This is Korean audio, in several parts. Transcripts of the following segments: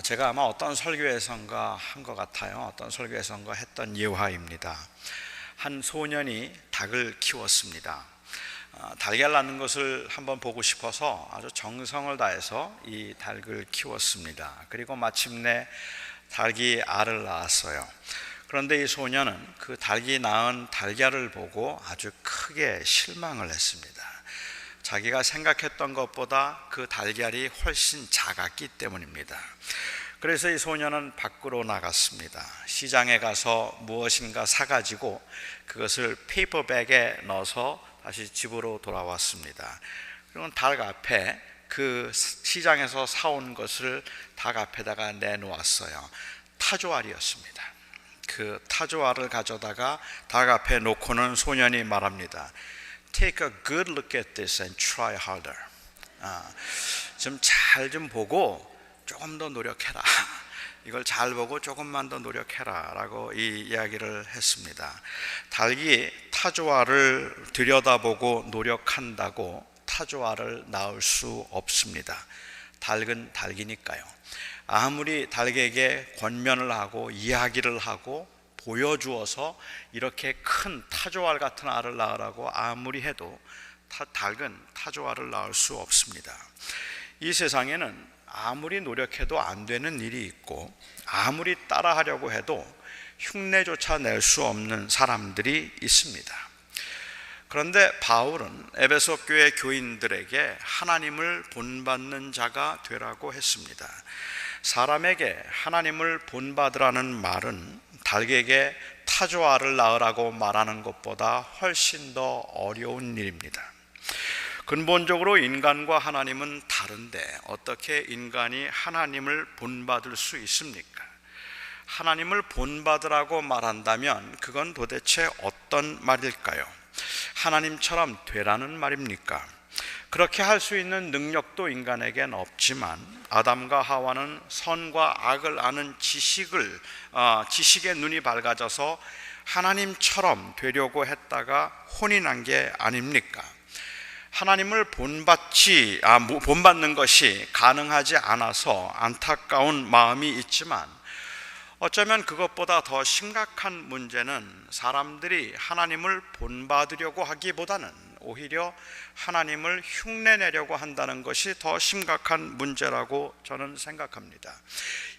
제가 아마 어떤 설교에선가 한 것 같아요. 어떤 설교에선가 했던 예화입니다. 한 소년이 닭을 키웠습니다. 달걀 낳는 것을 한번 보고 싶어서 아주 정성을 다해서 이 닭을 키웠습니다. 그리고 마침내 닭이 알을 낳았어요. 그런데 이 소년은 그 닭이 낳은 달걀을 보고 아주 크게 실망을 했습니다. 자기가 생각했던 것보다 그 달걀이 훨씬 작았기 때문입니다. 그래서 이 소년은 밖으로 나갔습니다. 시장에 가서 무엇인가 사가지고 그것을 페이퍼백에 넣어서 다시 집으로 돌아왔습니다. 그리고 닭 앞에 그 시장에서 사온 것을 닭 앞에다가 내놓았어요. 타조알이었습니다. 그 타조알을 가져다가 닭 앞에 놓고는 소년이 말합니다. Take a good look at this and try harder. 좀 잘 좀 보고 조금 더 노력해라. 이걸 잘 보고 조금만 더 노력해라 라고 이 이야기를 했습니다. 닭이 타조알을 들여다보고 노력한다고 타조알을 낳을 수 없습니다. 닭은 닭이니까요. 아무리 닭에게 권면을 하고 이야기를 하고 보여주어서 이렇게 큰 타조알 같은 알을 낳으라고 아무리 해도 닭은 타조알을 낳을 수 없습니다. 이 세상에는 아무리 노력해도 안 되는 일이 있고 아무리 따라하려고 해도 흉내조차 낼 수 없는 사람들이 있습니다. 그런데 바울은 에베소 교회 교인들에게 하나님을 본받는 자가 되라고 했습니다. 사람에게 하나님을 본받으라는 말은 닭에게 타조알을 낳으라고 말하는 것보다 훨씬 더 어려운 일입니다. 근본적으로 인간과 하나님은 다른데 어떻게 인간이 하나님을 본받을 수 있습니까? 하나님을 본받으라고 말한다면 그건 도대체 어떤 말일까요? 하나님처럼 되라는 말입니까? 그렇게 할 수 있는 능력도 인간에겐 없지만 아담과 하와는 선과 악을 아는 지식의 눈이 밝아져서 하나님처럼 되려고 했다가 혼이 난 게 아닙니까? 하나님을 본받는 것이 가능하지 않아서 안타까운 마음이 있지만 어쩌면 그것보다 더 심각한 문제는 사람들이 하나님을 본받으려고 하기보다는 오히려 하나님을 흉내내려고 한다는 것이 더 심각한 문제라고 저는 생각합니다.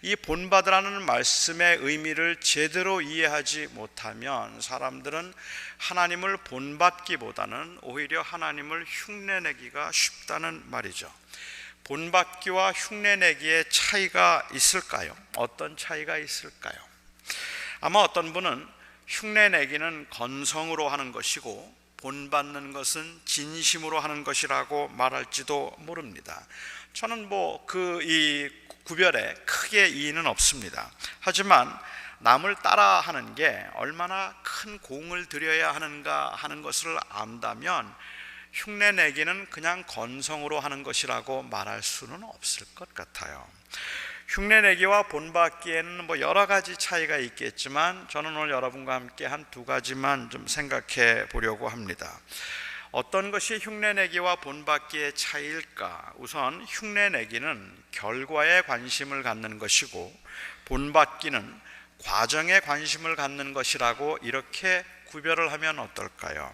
이 본받으라는 말씀의 의미를 제대로 이해하지 못하면 사람들은 하나님을 본받기보다는 오히려 하나님을 흉내내기가 쉽다는 말이죠. 본받기와 흉내내기의 차이가 있을까요? 어떤 차이가 있을까요? 아마 어떤 분은 흉내내기는 건성으로 하는 것이고 본받는 것은 진심으로 하는 것이라고 말할지도 모릅니다. 저는 이 구별에 크게 이의는 없습니다. 하지만 남을 따라하는 게 얼마나 큰 공을 들여야 하는가 하는 것을 안다면 흉내내기는 그냥 건성으로 하는 것이라고 말할 수는 없을 것 같아요. 흉내내기와 본받기에는 여러 가지 차이가 있겠지만 저는 오늘 여러분과 함께 한 두 가지만 좀 생각해 보려고 합니다. 어떤 것이 흉내내기와 본받기의 차이일까? 우선 흉내내기는 결과에 관심을 갖는 것이고 본받기는 과정에 관심을 갖는 것이라고 이렇게 구별을 하면 어떨까요?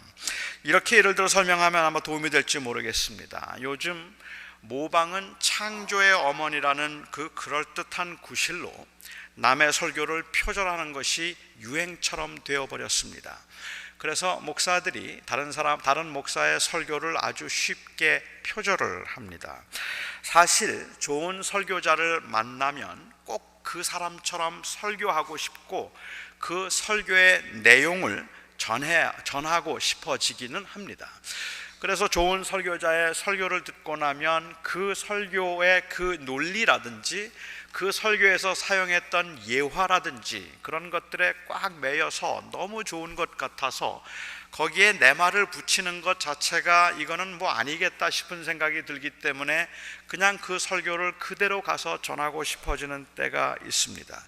이렇게 예를 들어 설명하면 아마 도움이 될지 모르겠습니다. 요즘 모방은 창조의 어머니라는 그 그럴듯한 구실로 남의 설교를 표절하는 것이 유행처럼 되어버렸습니다. 그래서 목사들이 다른 목사의 설교를 아주 쉽게 표절을 합니다. 사실 좋은 설교자를 만나면 꼭 그 사람처럼 설교하고 싶고 그 설교의 내용을 전하고 싶어지기는 합니다. 그래서 좋은 설교자의 설교를 듣고 나면 그 설교의 그 논리라든지 그 설교에서 사용했던 예화라든지 그런 것들에 꽉 매여서 너무 좋은 것 같아서 거기에 내 말을 붙이는 것 자체가 이거는 아니겠다 싶은 생각이 들기 때문에 그냥 그 설교를 그대로 가서 전하고 싶어지는 때가 있습니다.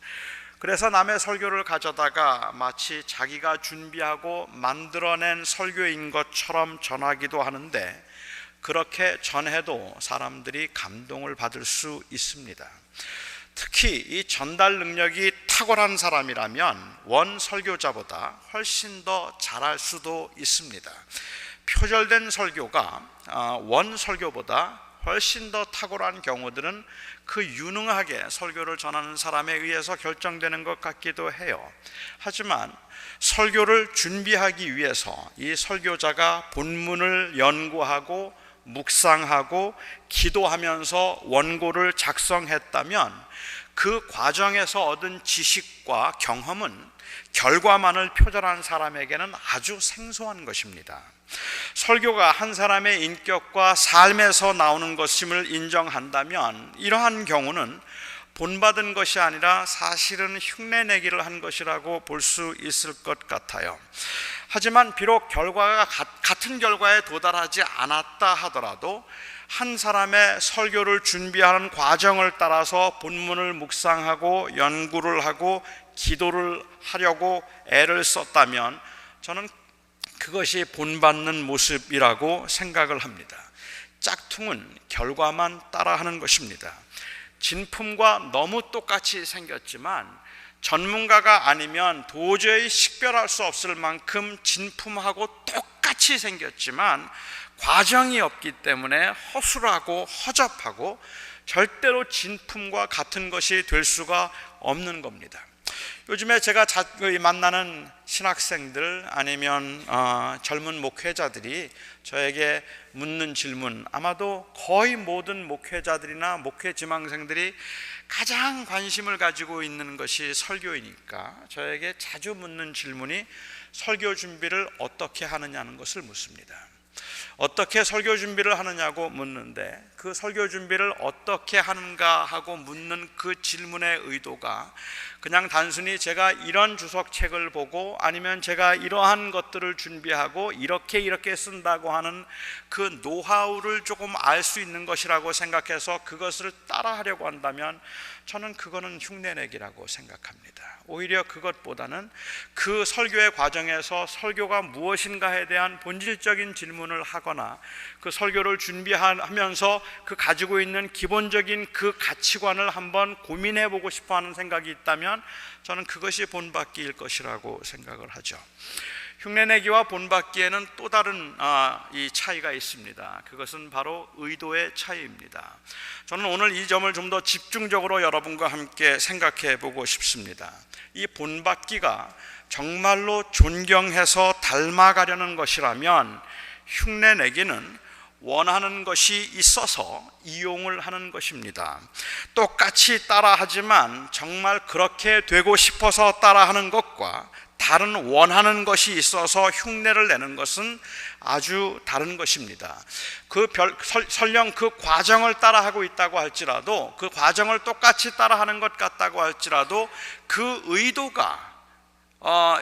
그래서 남의 설교를 가져다가 마치 자기가 준비하고 만들어낸 설교인 것처럼 전하기도 하는데 그렇게 전해도 사람들이 감동을 받을 수 있습니다. 특히 이 전달 능력이 탁월한 사람이라면 원 설교자보다 훨씬 더 잘할 수도 있습니다. 표절된 설교가 원 설교보다 훨씬 더 탁월한 경우들은 그 유능하게 설교를 전하는 사람에 의해서 결정되는 것 같기도 해요. 하지만 설교를 준비하기 위해서 이 설교자가 본문을 연구하고 묵상하고 기도하면서 원고를 작성했다면 그 과정에서 얻은 지식과 경험은 결과만을 표절한 사람에게는 아주 생소한 것입니다. 설교가 한 사람의 인격과 삶에서 나오는 것임을 인정한다면 이러한 경우는 본받은 것이 아니라 사실은 흉내내기를 한 것이라고 볼 수 있을 것 같아요. 하지만 비록 결과가 같은 결과에 도달하지 않았다 하더라도 한 사람의 설교를 준비하는 과정을 따라서 본문을 묵상하고 연구를 하고 기도를 하려고 애를 썼다면 저는 그것이 본받는 모습이라고 생각을 합니다. 짝퉁은 결과만 따라하는 것입니다. 진품과 너무 똑같이 생겼지만 전문가가 아니면 도저히 식별할 수 없을 만큼 진품하고 똑같이 생겼지만 과정이 없기 때문에 허술하고 허접하고 절대로 진품과 같은 것이 될 수가 없는 겁니다. 요즘에 제가 만나는 신학생들 아니면 젊은 목회자들이 저에게 묻는 질문, 아마도 거의 모든 목회자들이나 목회 지망생들이 가장 관심을 가지고 있는 것이 설교이니까 저에게 자주 묻는 질문이 설교 준비를 어떻게 하느냐는 것을 묻습니다. 어떻게 설교 준비를 하느냐고 묻는데 그 설교 준비를 어떻게 하는가 하고 묻는 그 질문의 의도가 그냥 단순히 제가 이런 주석책을 보고 아니면 제가 이러한 것들을 준비하고 이렇게 쓴다고 하는 그 노하우를 조금 알 수 있는 것이라고 생각해서 그것을 따라하려고 한다면 저는 그거는 흉내내기라고 생각합니다. 오히려 그것보다는 그 설교의 과정에서 설교가 무엇인가에 대한 본질적인 질문을 하거나 그 설교를 준비하면서 그 가지고 있는 기본적인 그 가치관을 한번 고민해 보고 싶어 하는 생각이 있다면 저는 그것이 본받기일 것이라고 생각을 하죠. 흉내내기와 본받기에는 또 다른 이 차이가 있습니다. 그것은 바로 의도의 차이입니다. 저는 오늘 이 점을 좀 더 집중적으로 여러분과 함께 생각해 보고 싶습니다. 이 본받기가 정말로 존경해서 닮아가려는 것이라면 흉내내기는 원하는 것이 있어서 이용을 하는 것입니다. 똑같이 따라하지만 정말 그렇게 되고 싶어서 따라하는 것과 다른 원하는 것이 있어서 흉내를 내는 것은 아주 다른 것입니다. 설령 그 과정을 따라하고 있다고 할지라도 그 과정을 똑같이 따라하는 것 같다고 할지라도 그 의도가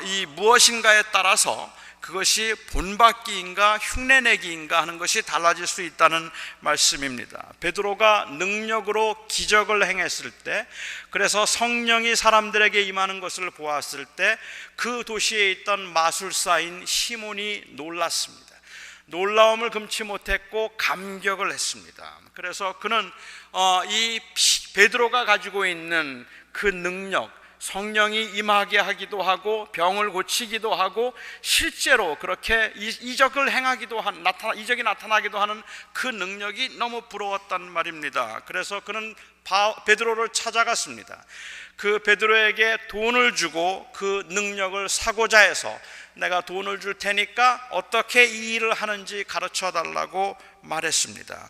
이 무엇인가에 따라서 그것이 본받기인가 흉내내기인가 하는 것이 달라질 수 있다는 말씀입니다. 베드로가 능력으로 기적을 행했을 때, 그래서 성령이 사람들에게 임하는 것을 보았을 때 그 도시에 있던 마술사인 시몬이 놀랐습니다. 놀라움을 금치 못했고 감격을 했습니다. 그래서 그는 이 베드로가 가지고 있는 그 능력, 성령이 임하게 하기도 하고 병을 고치기도 하고 실제로 그렇게 이적을 행하기도 이적이 나타나기도 하는 그 능력이 너무 부러웠단 말입니다. 그래서 그는 베드로를 찾아갔습니다. 그 베드로에게 돈을 주고 그 능력을 사고자 해서 내가 돈을 줄 테니까 어떻게 이 일을 하는지 가르쳐 달라고 말했습니다.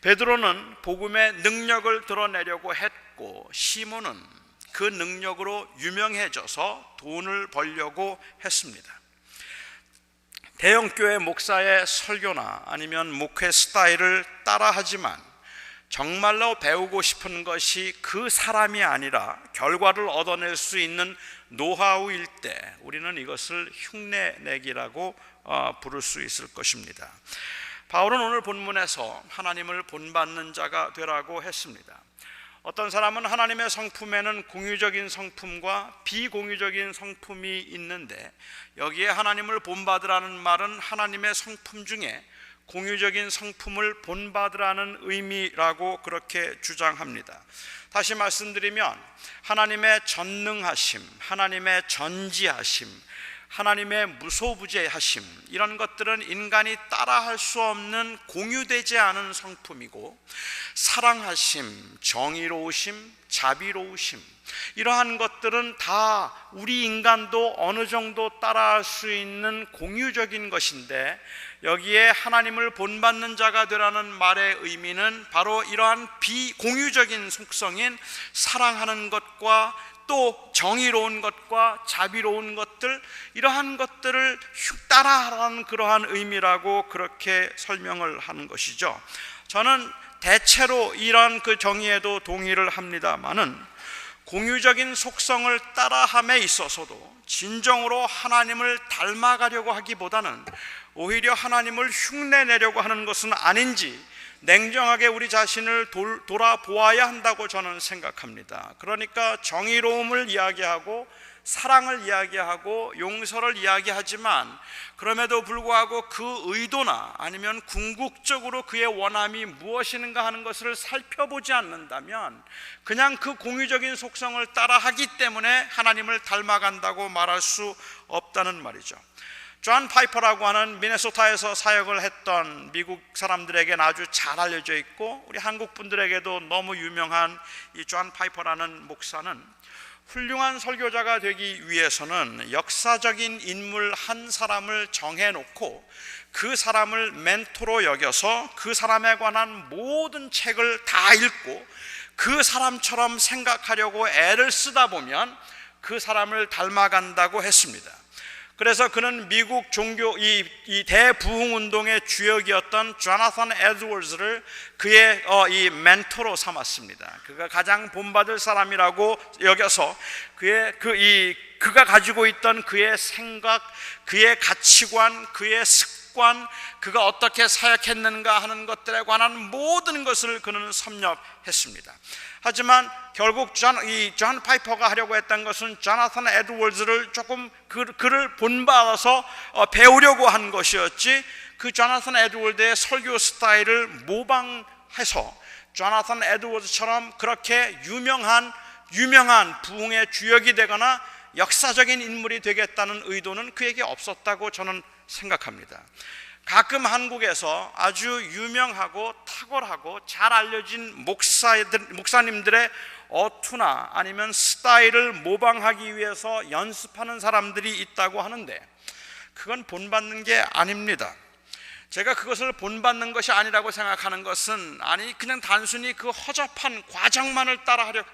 베드로는 복음의 능력을 드러내려고 했고 시몬은 그 능력으로 유명해져서 돈을 벌려고 했습니다. 대형교회 목사의 설교나 아니면 목회 스타일을 따라하지만 정말로 배우고 싶은 것이 그 사람이 아니라 결과를 얻어낼 수 있는 노하우일 때 우리는 이것을 흉내내기라고 부를 수 있을 것입니다. 바울은 오늘 본문에서 하나님을 본받는 자가 되라고 했습니다. 어떤 사람은 하나님의 성품에는 공유적인 성품과 비공유적인 성품이 있는데 여기에 하나님을 본받으라는 말은 하나님의 성품 중에 공유적인 성품을 본받으라는 의미라고 그렇게 주장합니다. 다시 말씀드리면 하나님의 전능하심, 하나님의 전지하심, 하나님의 무소부재하심, 이런 것들은 인간이 따라할 수 없는 공유되지 않은 성품이고, 사랑하심, 정의로우심, 자비로우심, 이러한 것들은 다 우리 인간도 어느 정도 따라할 수 있는 공유적인 것인데, 여기에 하나님을 본받는 자가 되라는 말의 의미는 바로 이러한 비공유적인 속성인 사랑하는 것과 또 정의로운 것과 자비로운 것들, 이러한 것들을 따라하라는 그러한 의미라고 그렇게 설명을 하는 것이죠. 저는 대체로 이러한 그 정의에도 동의를 합니다마는, 공유적인 속성을 따라함에 있어서도 진정으로 하나님을 닮아가려고 하기보다는 오히려 하나님을 흉내내려고 하는 것은 아닌지 냉정하게 우리 자신을 돌아보아야 한다고 저는 생각합니다. 그러니까 정의로움을 이야기하고 사랑을 이야기하고 용서를 이야기하지만, 그럼에도 불구하고 그 의도나 아니면 궁극적으로 그의 원함이 무엇인가 하는 것을 살펴보지 않는다면 그냥 그 공유적인 속성을 따라하기 때문에 하나님을 닮아간다고 말할 수 없다는 말이죠. 존 파이퍼라고 하는 미네소타에서 사역을 했던 미국 사람들에게는 아주 잘 알려져 있고, 우리 한국 분들에게도 너무 유명한 이 존 파이퍼라는 목사는 훌륭한 설교자가 되기 위해서는 역사적인 인물 한 사람을 정해놓고 그 사람을 멘토로 여겨서 그 사람에 관한 모든 책을 다 읽고 그 사람처럼 생각하려고 애를 쓰다 보면 그 사람을 닮아간다고 했습니다. 그래서 그는 미국 종교 이 대부흥운동의 주역이었던 조나선 에드워즈를 그의 이 멘토로 삼았습니다. 그가 가장 본받을 사람이라고 여겨서 그가 가지고 있던 그의 생각, 그의 가치관, 그의 습관, 그가 어떻게 사역했는가 하는 것들에 관한 모든 것을 그는 섭렵했습니다. 하지만 결국 존 파이퍼가 하려고 했던 것은 조나선 에드워즈를 조금 그를 본받아서 배우려고 한 것이었지, 그 조나선 에드워즈의 설교 스타일을 모방해서 조나선 에드워즈처럼 그렇게 유명한 부흥의 주역이 되거나 역사적인 인물이 되겠다는 의도는 그에게 없었다고 저는 생각합니다. 가끔 한국에서 아주 유명하고 탁월하고 잘 알려진 목사님들의 어투나 아니면 스타일을 모방하기 위해서 연습하는 사람들이 있다고 하는데, 그건 본받는 게 아닙니다. 제가 그것을 본받는 것이 아니라고 생각하는 것은, 그냥 단순히 그 허접한 과정만을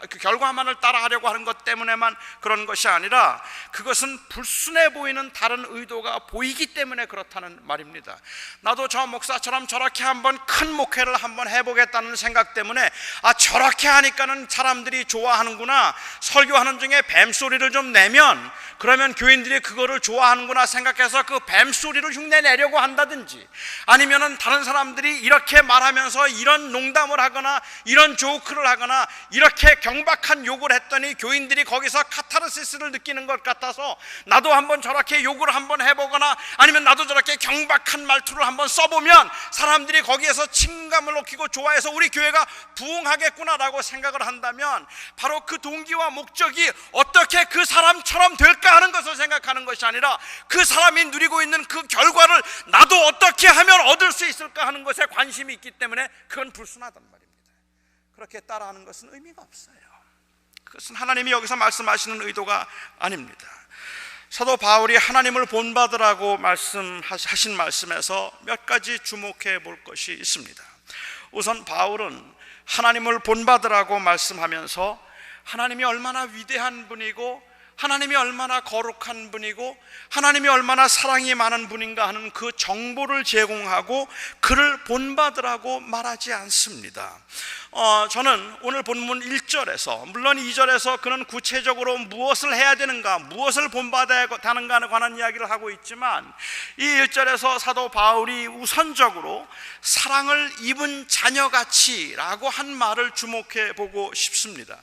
그 결과만을 따라하려고 하는 것 때문에만 그런 것이 아니라, 그것은 불순해 보이는 다른 의도가 보이기 때문에 그렇다는 말입니다. 나도 저 목사처럼 저렇게 한번 큰 목회를 한번 해보겠다는 생각 때문에 저렇게 하니까는 사람들이 좋아하는구나, 설교하는 중에 뱀소리를 좀 내면 그러면 교인들이 그거를 좋아하는구나 생각해서 그 뱀소리를 흉내내려고 한다든지, 아니면은 다른 사람들이 이렇게 말하면서 이런 농담을 하거나 이런 조크를 하거나 이렇게 경박한 욕을 했더니 교인들이 거기서 카타르시스를 느끼는 것 같아서 나도 한번 저렇게 욕을 한번 해보거나 아니면 나도 저렇게 경박한 말투를 한번 써보면 사람들이 거기에서 친감을 느끼고 좋아해서 우리 교회가 부흥하겠구나라고 생각을 한다면, 바로 그 동기와 목적이 어떻게 그 사람처럼 될까 하는 것을 생각하는 것이 아니라 그 사람이 누리고 있는 그 결과를 나도 어떻게 하면 얻을 수 있을까 하는 것에 관심이 있기 때문에 그건 불순하단 말입니다. 그렇게 따라하는 것은 의미가 없어요. 그것은 하나님이 여기서 말씀하시는 의도가 아닙니다. 사도 바울이 하나님을 본받으라고 하신 말씀에서 몇 가지 주목해 볼 것이 있습니다. 우선 바울은 하나님을 본받으라고 말씀하면서 하나님이 얼마나 위대한 분이고 하나님이 얼마나 거룩한 분이고 하나님이 얼마나 사랑이 많은 분인가 하는 그 정보를 제공하고 그를 본받으라고 말하지 않습니다. 저는 오늘 본문 1절에서, 물론 2절에서 그는 구체적으로 무엇을 해야 되는가, 무엇을 본받아야 하는가에 관한 이야기를 하고 있지만, 이 1절에서 사도 바울이 우선적으로 사랑을 입은 자녀같이 라고 한 말을 주목해 보고 싶습니다.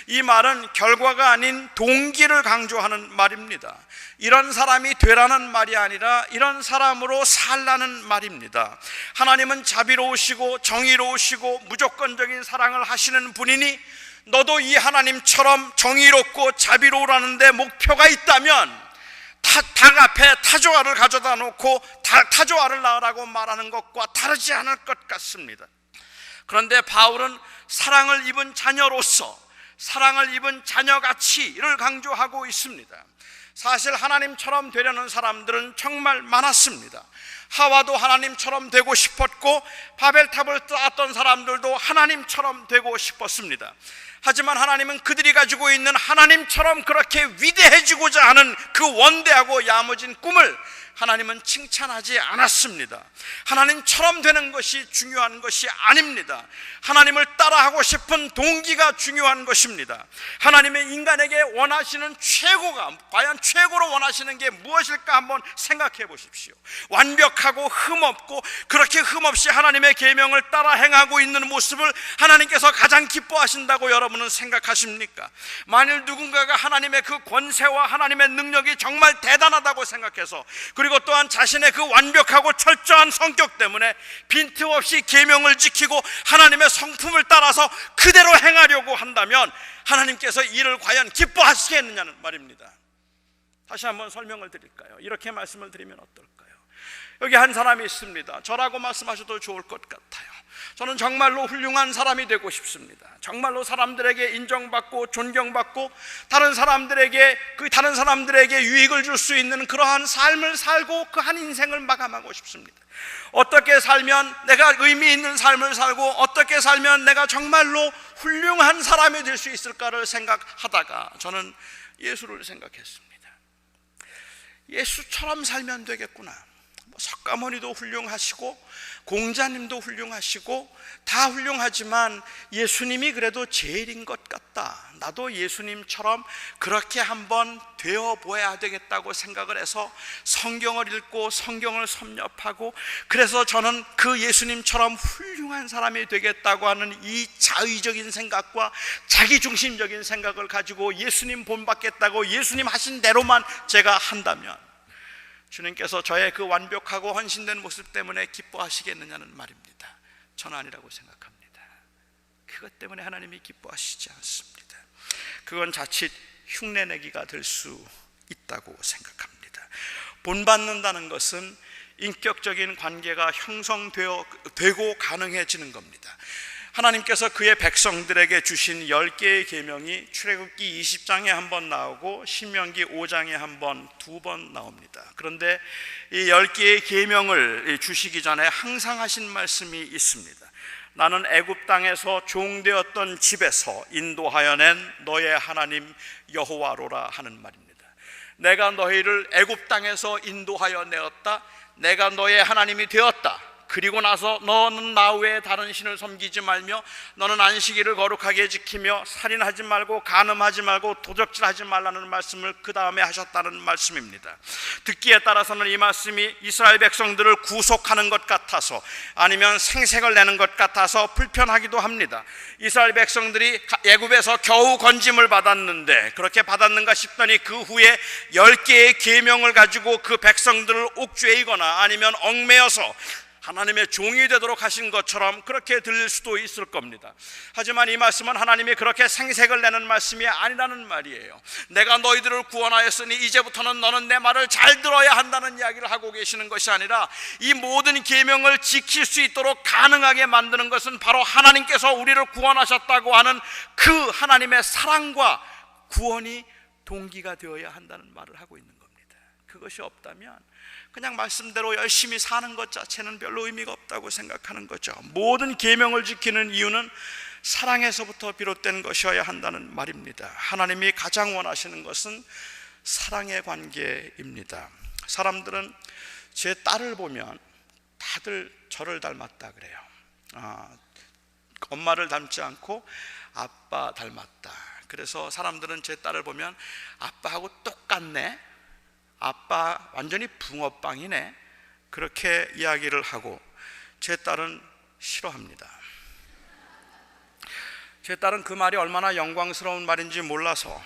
이 말은 결과가 아닌 동기를 강조하는 말입니다. 이런 사람이 되라는 말이 아니라 이런 사람으로 살라는 말입니다. 하나님은 자비로우시고 정의로우시고 무조건적인 사랑을 하시는 분이니 너도 이 하나님처럼 정의롭고 자비로우라는 데 목표가 있다면 닭 앞에 타조알을 가져다 놓고 타조알을 낳으라고 말하는 것과 다르지 않을 것 같습니다. 그런데 바울은 사랑을 입은 자녀로서, 사랑을 입은 자녀가치를 강조하고 있습니다. 사실 하나님처럼 되려는 사람들은 정말 많았습니다. 하와도 하나님처럼 되고 싶었고 바벨탑을 쌓았던 사람들도 하나님처럼 되고 싶었습니다. 하지만 하나님은 그들이 가지고 있는 하나님처럼 그렇게 위대해지고자 하는 그 원대하고 야무진 꿈을 하나님은 칭찬하지 않았습니다. 하나님처럼 되는 것이 중요한 것이 아닙니다. 하나님을 따라하고 싶은 동기가 중요한 것입니다. 하나님의 인간에게 원하시는 최고가, 과연 최고로 원하시는 게 무엇일까 한번 생각해 보십시오. 완벽하고 흠없고 그렇게 흠없이 하나님의 계명을 따라 행하고 있는 모습을 하나님께서 가장 기뻐하신다고 여러분은 생각하십니까? 만일 누군가가 하나님의 그 권세와 하나님의 능력이 정말 대단하다고 생각해서, 그리고 또한 자신의 그 완벽하고 철저한 성격 때문에 빈틈없이 계명을 지키고 하나님의 성품을 따라서 그대로 행하려고 한다면 하나님께서 이를 과연 기뻐하시겠느냐는 말입니다. 다시 한번 설명을 드릴까요? 이렇게 말씀을 드리면 어떨까요? 여기 한 사람이 있습니다. 저라고 말씀하셔도 좋을 것 같아요. 저는 정말로 훌륭한 사람이 되고 싶습니다. 정말로 사람들에게 인정받고 존경받고 다른 사람들에게 유익을 줄 수 있는 그러한 삶을 살고 그 한 인생을 마감하고 싶습니다. 어떻게 살면 내가 의미 있는 삶을 살고 어떻게 살면 내가 정말로 훌륭한 사람이 될 수 있을까를 생각하다가 저는 예수를 생각했습니다. 예수처럼 살면 되겠구나. 석가모니도 훌륭하시고 공자님도 훌륭하시고 다 훌륭하지만 예수님이 그래도 제일인 것 같다. 나도 예수님처럼 그렇게 한번 되어보아야 되겠다고 생각을 해서 성경을 읽고 성경을 섭렵하고, 그래서 저는 그 예수님처럼 훌륭한 사람이 되겠다고 하는 이 자의적인 생각과 자기중심적인 생각을 가지고 예수님 본받겠다고 예수님 하신 대로만 제가 한다면 주님께서 저의 그 완벽하고 헌신된 모습 때문에 기뻐하시겠느냐는 말입니다. 저는 아니라고 생각합니다. 그것 때문에 하나님이 기뻐하시지 않습니다. 그건 자칫 흉내내기가 될 수 있다고 생각합니다. 본받는다는 것은 인격적인 관계가 형성되고 가능해지는 겁니다. 하나님께서 그의 백성들에게 주신 10개의 계명이 출애굽기 20장에 한 번 나오고 신명기 5장에 한 번, 2번 나옵니다. 그런데 이 10개의 계명을 주시기 전에 항상 하신 말씀이 있습니다. 나는 애굽 땅에서 종되었던 집에서 인도하여 낸 너의 하나님 여호와로라 하는 말입니다. 내가 너희를 애굽 땅에서 인도하여 내었다. 내가 너의 하나님이 되었다. 그리고 나서 너는 나 외에 다른 신을 섬기지 말며 너는 안식일을 거룩하게 지키며 살인하지 말고 간음하지 말고 도적질하지 말라는 말씀을 그 다음에 하셨다는 말씀입니다. 듣기에 따라서는 이 말씀이 이스라엘 백성들을 구속하는 것 같아서 아니면 생색을 내는 것 같아서 불편하기도 합니다. 이스라엘 백성들이 애굽에서 겨우 건짐을 받았는데 그렇게 받았는가 싶더니 그 후에 10개의 계명을 가지고 그 백성들을 옥죄이거나 아니면 얽매여서 하나님의 종이 되도록 하신 것처럼 그렇게 들릴 수도 있을 겁니다. 하지만 이 말씀은 하나님이 그렇게 생색을 내는 말씀이 아니라는 말이에요. 내가 너희들을 구원하였으니 이제부터는 너는 내 말을 잘 들어야 한다는 이야기를 하고 계시는 것이 아니라 이 모든 계명을 지킬 수 있도록 가능하게 만드는 것은 바로 하나님께서 우리를 구원하셨다고 하는 그 하나님의 사랑과 구원이 동기가 되어야 한다는 말을 하고 있는 겁니다. 그것이 없다면 그냥 말씀대로 열심히 사는 것 자체는 별로 의미가 없다고 생각하는 거죠. 모든 계명을 지키는 이유는 사랑에서부터 비롯된 것이어야 한다는 말입니다. 하나님이 가장 원하시는 것은 사랑의 관계입니다. 사람들은 제 딸을 보면 다들 저를 닮았다 그래요. 엄마를 닮지 않고 아빠 닮았다. 그래서 사람들은 제 딸을 보면 아빠하고 똑같네, 아빠 완전히 붕어빵이네, 그렇게 이야기를 하고 제 딸은 싫어합니다. 제 딸은 그 말이 얼마나 영광스러운 말인지 몰라서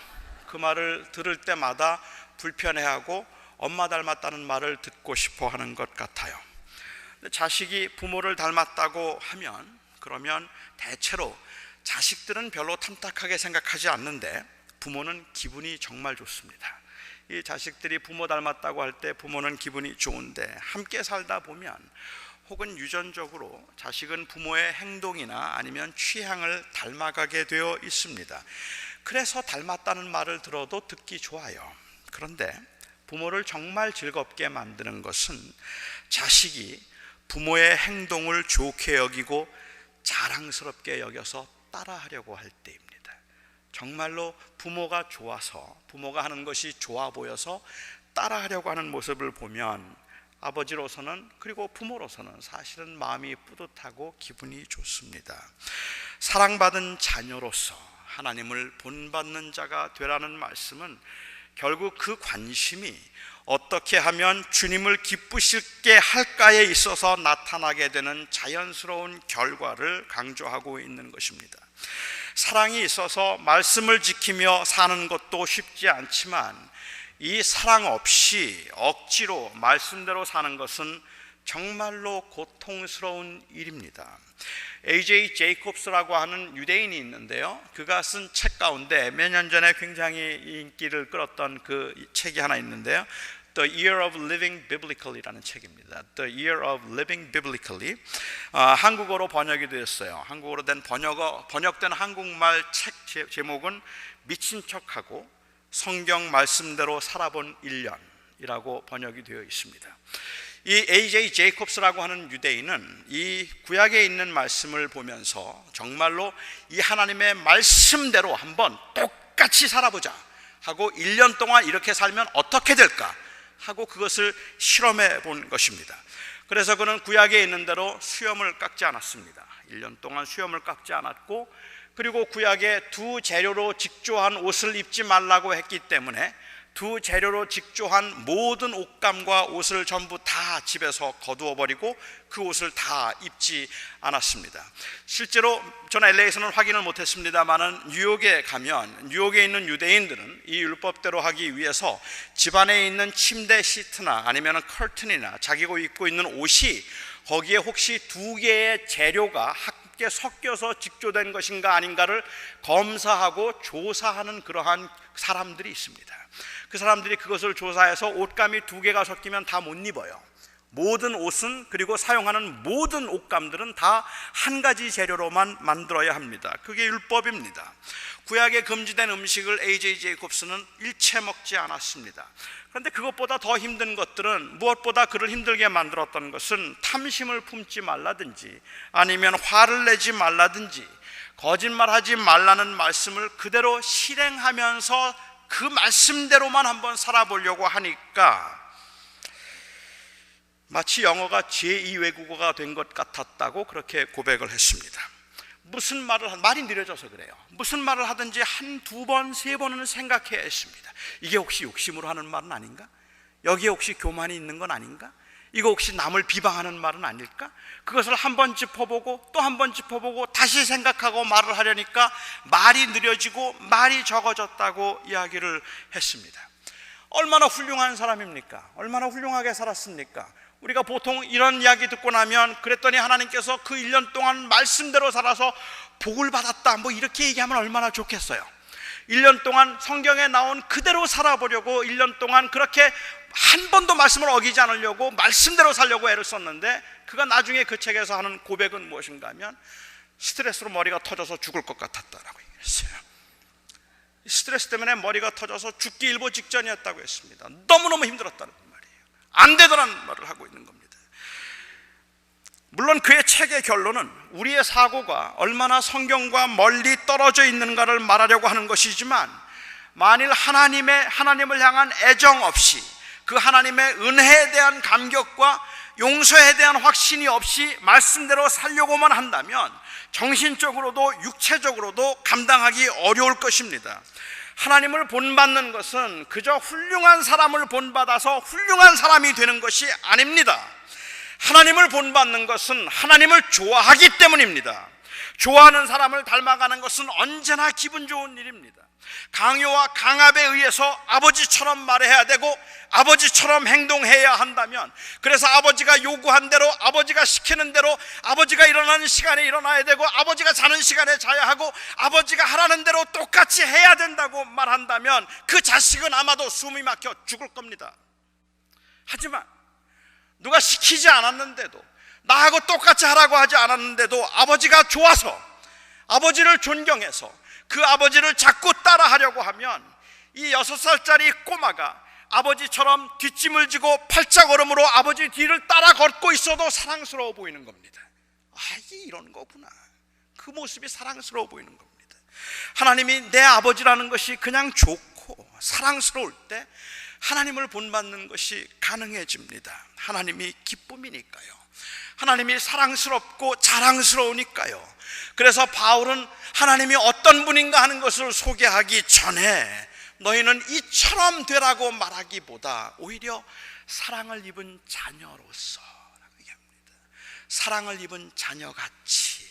그 말을 들을 때마다 불편해하고 엄마 닮았다는 말을 듣고 싶어 하는 것 같아요. 자식이 부모를 닮았다고 하면 그러면 대체로 자식들은 별로 탐탁하게 생각하지 않는데 부모는 기분이 정말 좋습니다. 이 자식들이 부모 닮았다고 할 때 부모는 기분이 좋은데 함께 살다 보면 혹은 유전적으로 자식은 부모의 행동이나 아니면 취향을 닮아가게 되어 있습니다. 그래서 닮았다는 말을 들어도 듣기 좋아요. 그런데 부모를 정말 즐겁게 만드는 것은 자식이 부모의 행동을 좋게 여기고 자랑스럽게 여겨서 따라하려고 할 때입니다. 정말로 부모가 좋아서, 부모가 하는 것이 좋아 보여서 따라하려고 하는 모습을 보면 아버지로서는, 그리고 부모로서는 사실은 마음이 뿌듯하고 기분이 좋습니다. 사랑받은 자녀로서 하나님을 본받는 자가 되라는 말씀은 결국 그 관심이 어떻게 하면 주님을 기쁘시게 할까에 있어서 나타나게 되는 자연스러운 결과를 강조하고 있는 것입니다. 사랑이 있어서 말씀을 지키며 사는 것도 쉽지 않지만 이 사랑 없이 억지로 말씀대로 사는 것은 정말로 고통스러운 일입니다. A.J. 제이콥스라고 하는 유대인이 있는데요, 그가 쓴 책 가운데 몇 년 전에 굉장히 인기를 끌었던 그 책이 하나 있는데요, The Year of Living Biblically라는 책입니다. The Year of Living Biblically. 한국어로 번역이 되었어요. 한국어로 된 번역된 한국말 책 제목은 미친 척하고 성경 말씀대로 살아본 1년이라고 번역이 되어 있습니다. 이 A.J. 제이콥스라고 하는 유대인은 이 구약에 있는 말씀을 보면서 정말로 이 하나님의 말씀대로 한번 똑같이 살아보자 하고 1년 동안 이렇게 살면 어떻게 될까 하고 그것을 실험해 본 것입니다. 그래서 그는 구약에 있는 대로 수염을 깎지 않았습니다. 1년 동안 수염을 깎지 않았고, 그리고 구약에 두 재료로 직조한 옷을 입지 말라고 했기 때문에 두 재료로 직조한 모든 옷감과 옷을 전부 다 집에서 거두어 버리고 그 옷을 다 입지 않았습니다. 실제로 저는 LA에서는 확인을 못했습니다만 뉴욕에 가면 뉴욕에 있는 유대인들은 이 율법대로 하기 위해서 집안에 있는 침대 시트나 아니면 커튼이나 자기가 입고 있는 옷이 거기에 혹시 두 개의 재료가 함께 섞여서 직조된 것인가 아닌가를 검사하고 조사하는 그러한 사람들이 있습니다. 그 사람들이 그것을 조사해서 옷감이 두 개가 섞이면 다 못 입어요. 모든 옷은, 그리고 사용하는 모든 옷감들은 다 한 가지 재료로만 만들어야 합니다. 그게 율법입니다. 구약에 금지된 음식을 A.J. 제이콥스는 일체 먹지 않았습니다. 그런데 그것보다 더 힘든 것들은, 무엇보다 그를 힘들게 만들었던 것은 탐심을 품지 말라든지 아니면 화를 내지 말라든지 거짓말하지 말라는 말씀을 그대로 실행하면서 그 말씀대로만 한번 살아보려고 하니까 마치 영어가 제2 외국어가 된 것 같았다고 그렇게 고백을 했습니다. 무슨 말이 느려져서 그래요. 무슨 말을 하든지 한두 번, 세 번은 생각해야 했습니다. 이게 혹시 욕심으로 하는 말은 아닌가? 여기에 혹시 교만이 있는 건 아닌가? 이거 혹시 남을 비방하는 말은 아닐까? 그것을 한 번 짚어보고 또 한 번 짚어보고 다시 생각하고 말을 하려니까 말이 느려지고 말이 적어졌다고 이야기를 했습니다. 얼마나 훌륭한 사람입니까? 얼마나 훌륭하게 살았습니까? 우리가 보통 이런 이야기 듣고 나면 그랬더니 하나님께서 그 1년 동안 말씀대로 살아서 복을 받았다, 뭐 이렇게 얘기하면 얼마나 좋겠어요. 1년 동안 성경에 나온 그대로 살아보려고 1년 동안 그렇게 한 번도 말씀을 어기지 않으려고 말씀대로 살려고 애를 썼는데, 그가 나중에 그 책에서 하는 고백은 무엇인가 하면 스트레스로 머리가 터져서 죽을 것 같았다라고 얘기했어요. 스트레스 때문에 머리가 터져서 죽기 일보 직전이었다고 했습니다. 너무너무 힘들었다는 말이에요. 안 되더라는 말을 하고 있는 겁니다. 물론 그의 책의 결론은 우리의 사고가 얼마나 성경과 멀리 떨어져 있는가를 말하려고 하는 것이지만, 만일 하나님을 향한 애정 없이, 그 하나님의 은혜에 대한 감격과 용서에 대한 확신이 없이 말씀대로 살려고만 한다면 정신적으로도 육체적으로도 감당하기 어려울 것입니다. 하나님을 본받는 것은 그저 훌륭한 사람을 본받아서 훌륭한 사람이 되는 것이 아닙니다. 하나님을 본받는 것은 하나님을 좋아하기 때문입니다. 좋아하는 사람을 닮아가는 것은 언제나 기분 좋은 일입니다. 강요와 강압에 의해서 아버지처럼 말해야 되고 아버지처럼 행동해야 한다면, 그래서 아버지가 요구한 대로, 아버지가 시키는 대로, 아버지가 일어나는 시간에 일어나야 되고 아버지가 자는 시간에 자야 하고 아버지가 하라는 대로 똑같이 해야 된다고 말한다면 그 자식은 아마도 숨이 막혀 죽을 겁니다. 하지만 누가 시키지 않았는데도, 나하고 똑같이 하라고 하지 않았는데도 아버지가 좋아서, 아버지를 존경해서 그 아버지를 자꾸 따라하려고 하면 이 6살짜리 꼬마가 아버지처럼 뒷짐을 지고 팔짝걸음으로 아버지 뒤를 따라 걷고 있어도 사랑스러워 보이는 겁니다. 이런 거구나. 그 모습이 사랑스러워 보이는 겁니다. 하나님이 내 아버지라는 것이 그냥 좋고 사랑스러울 때 하나님을 본받는 것이 가능해집니다. 하나님이 기쁨이니까요. 하나님이 사랑스럽고 자랑스러우니까요. 그래서 바울은 하나님이 어떤 분인가 하는 것을 소개하기 전에 너희는 이처럼 되라고 말하기보다 오히려 사랑을 입은 자녀로서 라고 얘기합니다. 사랑을 입은 자녀같이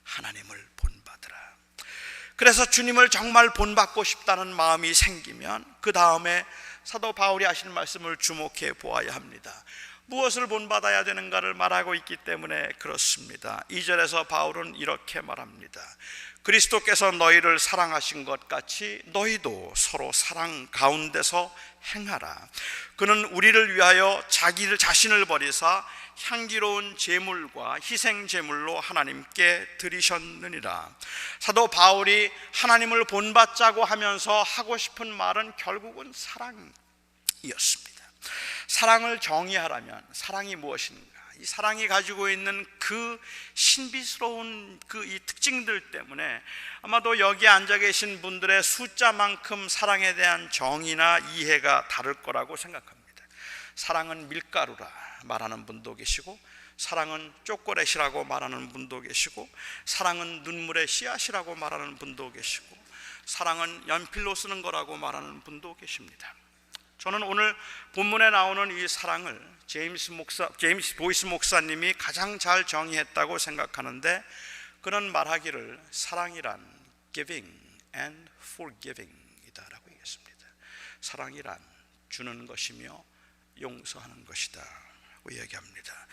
하나님을 본받으라. 그래서 주님을 정말 본받고 싶다는 마음이 생기면 그 다음에 사도 바울이 하신 말씀을 주목해 보아야 합니다. 무엇을 본받아야 되는가를 말하고 있기 때문에 그렇습니다. 2절에서 바울은 이렇게 말합니다. 그리스도께서 너희를 사랑하신 것 같이 너희도 서로 사랑 가운데서 행하라. 그는 우리를 위하여 자신을 버리사 향기로운 제물과 희생 제물로 하나님께 드리셨느니라. 사도 바울이 하나님을 본받자고 하면서 하고 싶은 말은 결국은 사랑이었습니다. 사랑을 정의하라면 사랑이 무엇인가? 이 사랑이 가지고 있는 그 신비스러운 이 특징들 때문에 아마도 여기 앉아 계신 분들의 숫자만큼 사랑에 대한 정의나 이해가 다를 거라고 생각합니다. 사랑은 밀가루라 말하는 분도 계시고, 사랑은 초콜릿이라고 말하는 분도 계시고, 사랑은 눈물의 씨앗이라고 말하는 분도 계시고, 사랑은 연필로 쓰는 거라고 말하는 분도 계십니다. 저는 오늘 본문에 나오는 이 사랑을 제임스 보이스 목사님이 가장 잘 정의했다고 생각하는데, 그런 말하기를 사랑이란 giving and forgiving 이다라고 얘기했습니다. 사랑이란 주는 것이며 용서하는 것이다 라고 얘기합니다.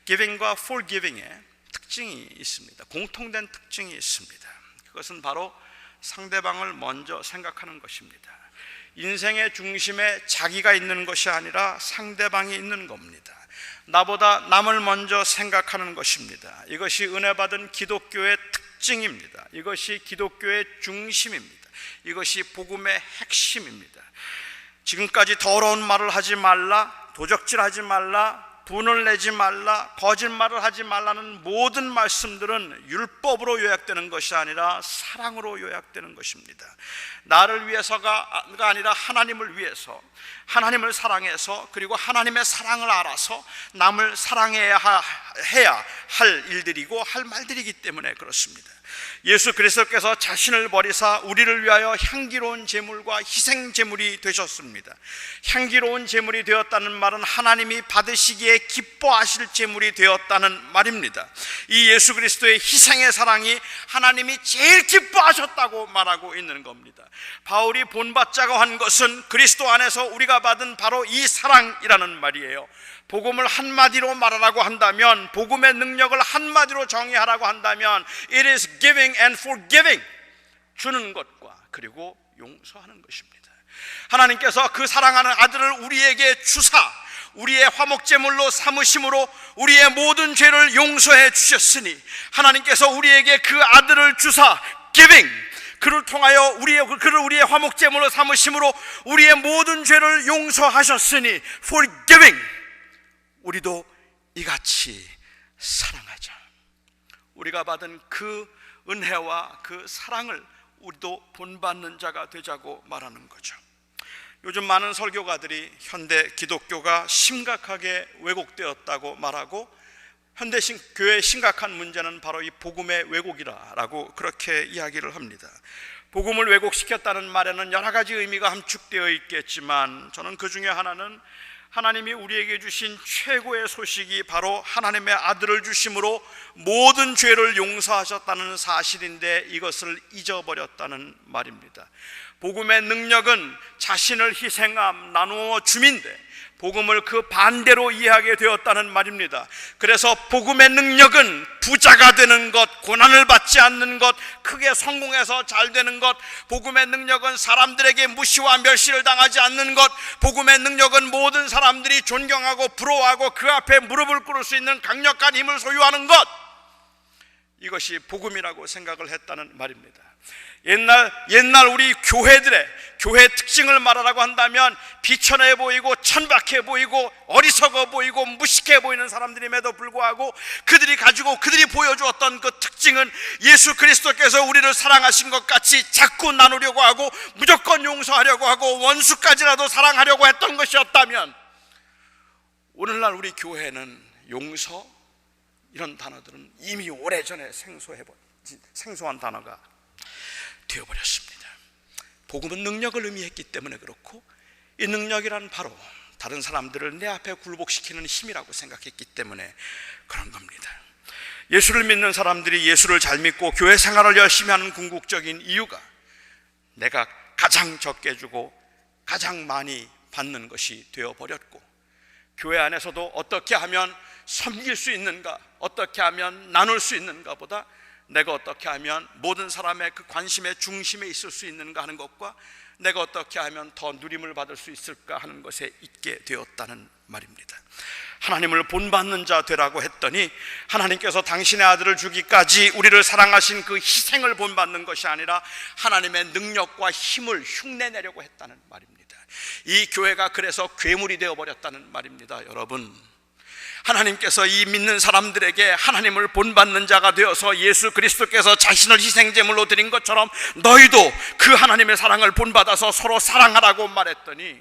giving과 forgiving의 특징이 있습니다. 공통된 특징이 있습니다. 그것은 바로 상대방을 먼저 생각하는 것입니다. 인생의 중심에 자기가 있는 것이 아니라 상대방이 있는 겁니다. 나보다 남을 먼저 생각하는 것입니다. 이것이 은혜 받은 기독교의 특징입니다. 이것이 기독교의 중심입니다. 이것이 복음의 핵심입니다. 지금까지 더러운 말을 하지 말라, 도적질하지 말라, 분을 내지 말라, 거짓말을 하지 말라는 모든 말씀들은 율법으로 요약되는 것이 아니라 사랑으로 요약되는 것입니다. 나를 위해서가 아니라 하나님을 위해서, 하나님을 사랑해서, 그리고 하나님의 사랑을 알아서 남을 사랑해야 할 일들이고 할 말들이기 때문에 그렇습니다. 예수 그리스도께서 자신을 버리사 우리를 위하여 향기로운 제물과 희생 제물이 되셨습니다. 향기로운 제물이 되었다는 말은 하나님이 받으시기에 기뻐하실 제물이 되었다는 말입니다. 이 예수 그리스도의 희생의 사랑이 하나님이 제일 기뻐하셨다고 말하고 있는 겁니다. 바울이 본받자고 한 것은 그리스도 안에서 우리가 받은 바로 이 사랑이라는 말이에요. 복음을 한마디로 말하라고 한다면, 복음의 능력을 한마디로 정의하라고 한다면 It is giving and forgiving, 주는 것과 그리고 용서하는 것입니다. 하나님께서 그 사랑하는 아들을 우리에게 주사 우리의 화목제물로 삼으심으로 우리의 모든 죄를 용서해 주셨으니, 하나님께서 우리에게 그 아들을 주사 giving, 그를 통하여 그를 우리의 화목제물로 삼으심으로 우리의 모든 죄를 용서하셨으니 forgiving, 우리도 이같이 사랑하자. 우리가 받은 그 은혜와 그 사랑을 우리도 본받는 자가 되자고 말하는 거죠. 요즘 많은 설교가들이 현대 기독교가 심각하게 왜곡되었다고 말하고, 현대 교회의 심각한 문제는 바로 이 복음의 왜곡이라고 그렇게 이야기를 합니다. 복음을 왜곡시켰다는 말에는 여러 가지 의미가 함축되어 있겠지만, 저는 그 중에 하나는 하나님이 우리에게 주신 최고의 소식이 바로 하나님의 아들을 주심으로 모든 죄를 용서하셨다는 사실인데 이것을 잊어버렸다는 말입니다. 복음의 능력은 자신을 희생함, 나누어 줌인데 복음을 그 반대로 이해하게 되었다는 말입니다. 그래서 복음의 능력은 부자가 되는 것, 고난을 받지 않는 것, 크게 성공해서 잘 되는 것, 복음의 능력은 사람들에게 무시와 멸시를 당하지 않는 것, 복음의 능력은 모든 사람들이 존경하고 부러워하고 그 앞에 무릎을 꿇을 수 있는 강력한 힘을 소유하는 것, 이것이 복음이라고 생각을 했다는 말입니다. 옛날 우리 교회 특징을 말하라고 한다면 비천해 보이고 천박해 보이고 어리석어 보이고 무식해 보이는 사람들임에도 불구하고 그들이 보여주었던 그 특징은 예수 그리스도께서 우리를 사랑하신 것 같이 자꾸 나누려고 하고 무조건 용서하려고 하고 원수까지라도 사랑하려고 했던 것이었다면, 오늘날 우리 교회는 용서, 이런 단어들은 이미 오래전에 생소한 단어가 되어버렸습니다. 복음은 능력을 의미했기 때문에 그렇고, 이 능력이란 바로 다른 사람들을 내 앞에 굴복시키는 힘이라고 생각했기 때문에 그런 겁니다. 예수를 믿는 사람들이 예수를 잘 믿고 교회 생활을 열심히 하는 궁극적인 이유가 내가 가장 적게 주고 가장 많이 받는 것이 되어버렸고, 교회 안에서도 어떻게 하면 섬길 수 있는가, 어떻게 하면 나눌 수 있는가 보다 내가 어떻게 하면 모든 사람의 그 관심의 중심에 있을 수 있는가 하는 것과 내가 어떻게 하면 더 누림을 받을 수 있을까 하는 것에 있게 되었다는 말입니다. 하나님을 본받는 자 되라고 했더니 하나님께서 당신의 아들을 주기까지 우리를 사랑하신 그 희생을 본받는 것이 아니라 하나님의 능력과 힘을 흉내내려고 했다는 말입니다. 이 교회가 그래서 괴물이 되어버렸다는 말입니다. 여러분, 하나님께서 이 믿는 사람들에게 하나님을 본받는 자가 되어서 예수 그리스도께서 자신을 희생제물로 드린 것처럼 너희도 그 하나님의 사랑을 본받아서 서로 사랑하라고 말했더니,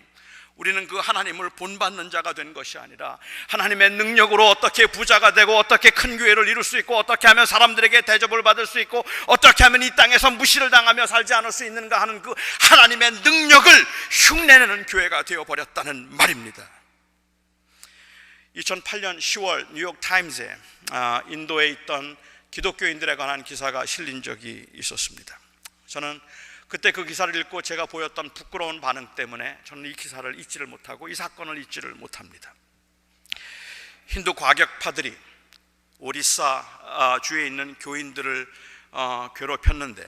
우리는 그 하나님을 본받는 자가 된 것이 아니라 하나님의 능력으로 어떻게 부자가 되고 어떻게 큰 교회를 이룰 수 있고 어떻게 하면 사람들에게 대접을 받을 수 있고 어떻게 하면 이 땅에서 무시를 당하며 살지 않을 수 있는가 하는 그 하나님의 능력을 흉내내는 교회가 되어버렸다는 말입니다. 2008년 10월 뉴욕타임즈에 인도에 있던 기독교인들에 관한 기사가 실린 적이 있었습니다. 저는 그때 그 기사를 읽고 제가 보였던 부끄러운 반응 때문에 저는 이 기사를 잊지를 못하고 이 사건을 잊지를 못합니다. 힌두 과격파들이 오리사 주에 있는 교인들을 괴롭혔는데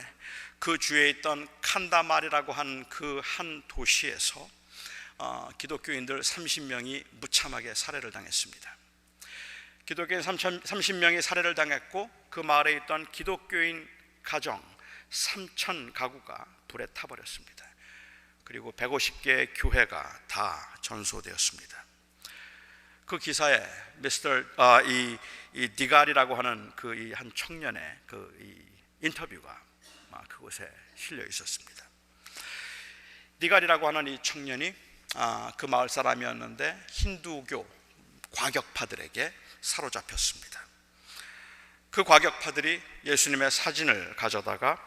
그 주에 있던 칸다말이라고 하는 그 한 도시에서 기독교인들 30명이 무참하게 살해를 당했습니다. 기독교인 30명이 살해를 당했고 그 마을에 있던 기독교인 가정 3,000 가구가 불에 타버렸습니다. 그리고 150개의 교회가 다 전소되었습니다. 그 기사에 이 디갈이라고 하는 그 이 한 청년의 이 인터뷰가 그곳에 실려 있었습니다. 디갈이라고 하는 이 청년이 그 마을 사람이었는데 힌두교 과격파들에게 사로잡혔습니다. 그 과격파들이 예수님의 사진을 가져다가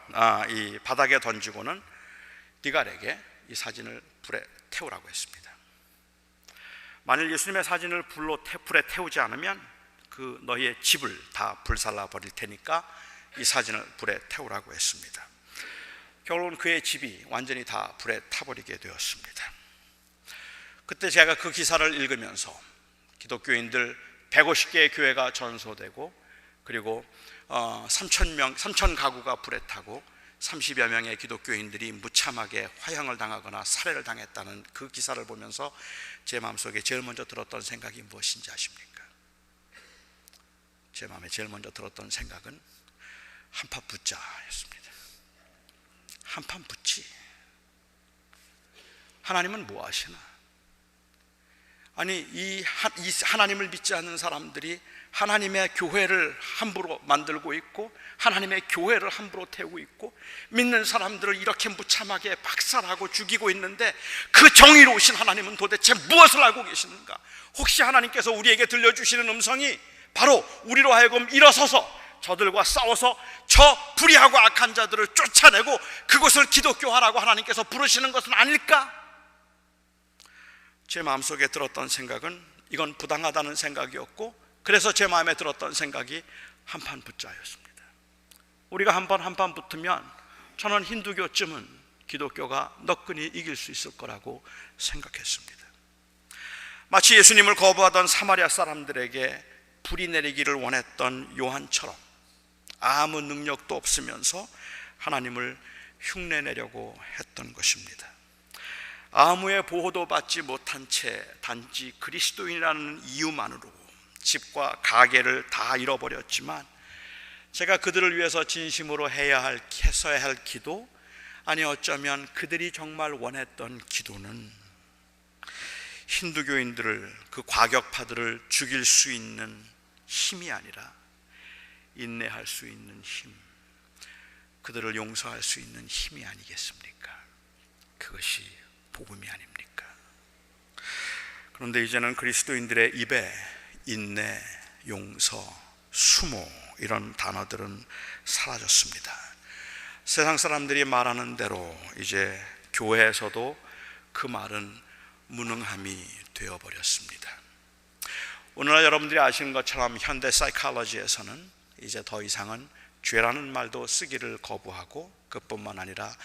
이 바닥에 던지고는 디갈에게 이 사진을 불에 태우라고 했습니다. 만일 예수님의 사진을 불에 태우지 않으면 그 너희의 집을 다 불살라 버릴 테니까 이 사진을 불에 태우라고 했습니다. 결국은 그의 집이 완전히 다 불에 타버리게 되었습니다. 그때 제가 그 기사를 읽으면서 기독교인들 150개의 교회가 전소되고 그리고 3,000 가구가 불에 타고 30여 명의 기독교인들이 무참하게 화형을 당하거나 살해를 당했다는 그 기사를 보면서 제 마음속에 제일 먼저 들었던 생각이 무엇인지 아십니까? 제 마음에 제일 먼저 들었던 생각은 한판 붙자였습니다. 한판 붙지. 하나님은 뭐 하시나? 아니 이 하나님을 믿지 않는 사람들이 하나님의 교회를 함부로 만들고 있고 하나님의 교회를 함부로 태우고 있고 믿는 사람들을 이렇게 무참하게 박살하고 죽이고 있는데 그 정의로우신 하나님은 도대체 무엇을 알고 계시는가? 혹시 하나님께서 우리에게 들려주시는 음성이 바로 우리로 하여금 일어서서 저들과 싸워서 저 불의하고 악한 자들을 쫓아내고 그것을 기독교화라고 하나님께서 부르시는 것은 아닐까? 제 마음속에 들었던 생각은 이건 부당하다는 생각이었고, 그래서 제 마음에 들었던 생각이 한판 붙자였습니다. 우리가 한판 붙으면 저는 힌두교쯤은 기독교가 너끈히 이길 수 있을 거라고 생각했습니다. 마치 예수님을 거부하던 사마리아 사람들에게 불이 내리기를 원했던 요한처럼 아무 능력도 없으면서 하나님을 흉내내려고 했던 것입니다. 아무의 보호도 받지 못한 채 단지 그리스도인이라는 이유만으로 집과 가게를 다 잃어버렸지만, 제가 그들을 위해서 진심으로 했어야 할 기도, 아니 어쩌면 그들이 정말 원했던 기도는 힌두교인들을, 그 과격파들을 죽일 수 있는 힘이 아니라 인내할 수 있는 힘, 그들을 용서할 수 있는 힘이 아니겠습니까? 그것이 복음이 아닙니까? 그런데 이제는 그리스도인들의 입에 인내, 용서, 수모 이런 단어들은 사라졌습니다. 세상 사람들이 말하는 대로 이제 교회에서도 그 말은 무능함이 되어버렸습니다. 오늘날 여러분들이 아시는 것처럼 현대 사이콜로지에서는 이제 더 이상은 죄라는 말도 쓰기를 거부하고, 그뿐만 아니라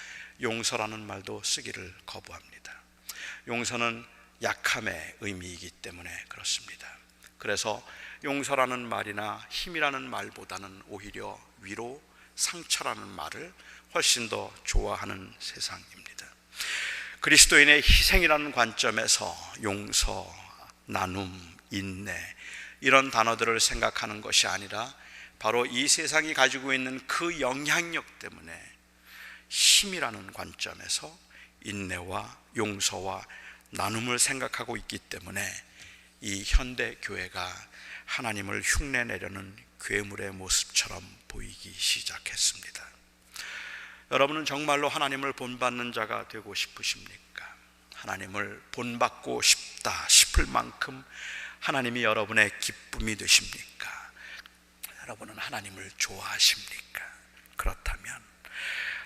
용서라는 말도 쓰기를 거부합니다. 용서는 약함의 의미이기 때문에 그렇습니다. 그래서 용서라는 말이나 힘이라는 말보다는 오히려 위로, 상처라는 말을 훨씬 더 좋아하는 세상입니다. 그리스도인의 희생이라는 관점에서 용서, 나눔, 인내 이런 단어들을 생각하는 것이 아니라 바로 이 세상이 가지고 있는 그 영향력 때문에 힘이라는 관점에서 인내와 용서와 나눔을 생각하고 있기 때문에 이 현대 교회가 하나님을 흉내내려는 괴물의 모습처럼 보이기 시작했습니다. 여러분은 정말로 하나님을 본받는 자가 되고 싶으십니까? 하나님을 본받고 싶다 싶을 만큼 하나님이 여러분의 기쁨이 되십니까? 여러분은 하나님을 좋아하십니까? 그렇다면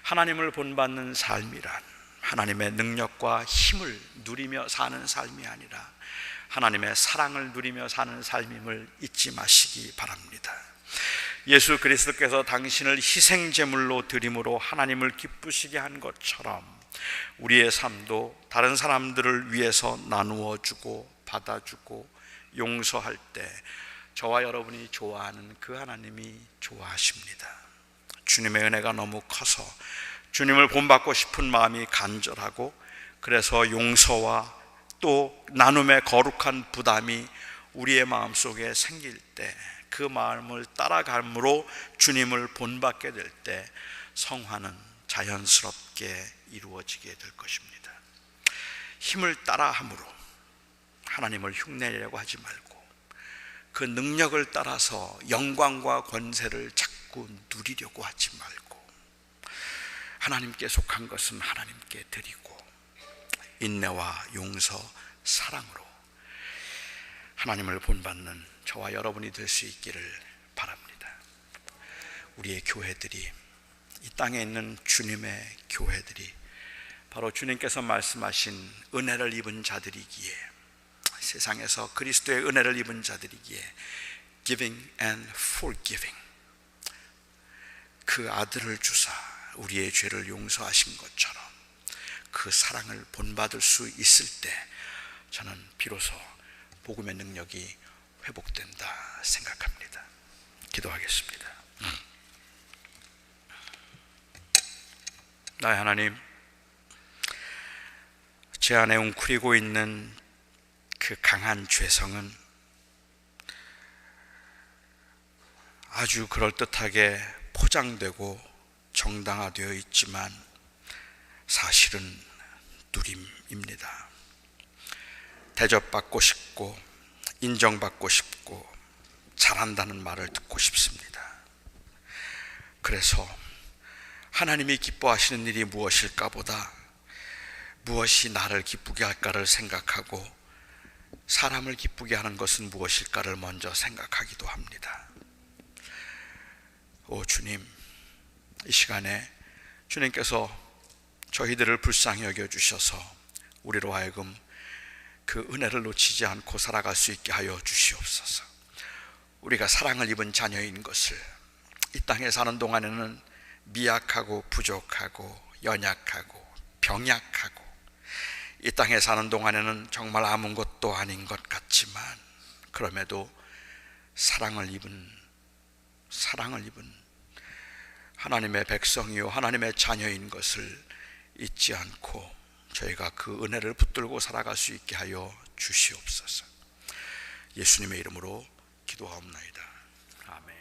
하나님을 본받는 삶이란 하나님의 능력과 힘을 누리며 사는 삶이 아니라 하나님의 사랑을 누리며 사는 삶임을 잊지 마시기 바랍니다. 예수 그리스도께서 당신을 희생제물로 드림으로 하나님을 기쁘시게 한 것처럼 우리의 삶도 다른 사람들을 위해서 나누어 주고 받아주고 용서할 때 저와 여러분이 좋아하는 그 하나님이 좋아하십니다. 주님의 은혜가 너무 커서 주님을 본받고 싶은 마음이 간절하고, 그래서 용서와 또 나눔의 거룩한 부담이 우리의 마음속에 생길 때, 그 마음을 따라감으로 주님을 본받게 될 때 성화는 자연스럽게 이루어지게 될 것입니다. 힘을 따라함으로 하나님을 흉내내려고 하지 말고, 그 능력을 따라서 영광과 권세를 자꾸 누리려고 하지 말고, 하나님께 속한 것은 하나님께 드리고 인내와 용서, 사랑으로 하나님을 본받는 저와 여러분이 될 수 있기를 바랍니다. 우리의 교회들이, 이 땅에 있는 주님의 교회들이 바로 주님께서 말씀하신 은혜를 입은 자들이기에, 세상에서 그리스도의 은혜를 입은 자들이기에 giving and forgiving, 그 아들을 주사 우리의 죄를 용서하신 것처럼 그 사랑을 본받을 수 있을 때 저는 비로소 복음의 능력이 회복된다 생각합니다. 기도하겠습니다. 나의 하나님, 제 안에 웅크리고 있는 그 강한 죄성은 아주 그럴듯하게 포장되고 정당화되어 있지만 사실은 누림입니다. 대접받고 싶고 인정받고 싶고 잘한다는 말을 듣고 싶습니다. 그래서 하나님이 기뻐하시는 일이 무엇일까 보다 무엇이 나를 기쁘게 할까를 생각하고 사람을 기쁘게 하는 것은 무엇일까를 먼저 생각하기도 합니다. 오 주님, 이 시간에 주님께서 저희들을 불쌍히 여겨주셔서 우리로 하여금 그 은혜를 놓치지 않고 살아갈 수 있게 하여 주시옵소서. 우리가 사랑을 입은 자녀인 것을, 이 땅에 사는 동안에는 미약하고 부족하고 연약하고 병약하고, 이 땅에 사는 동안에는 정말 아무것도 아닌 것 같지만 그럼에도 사랑을 입은 하나님의 백성이요 하나님의 자녀인 것을 잊지 않고 저희가 그 은혜를 붙들고 살아갈 수 있게 하여 주시옵소서. 예수님의 이름으로 기도하옵나이다. 아멘.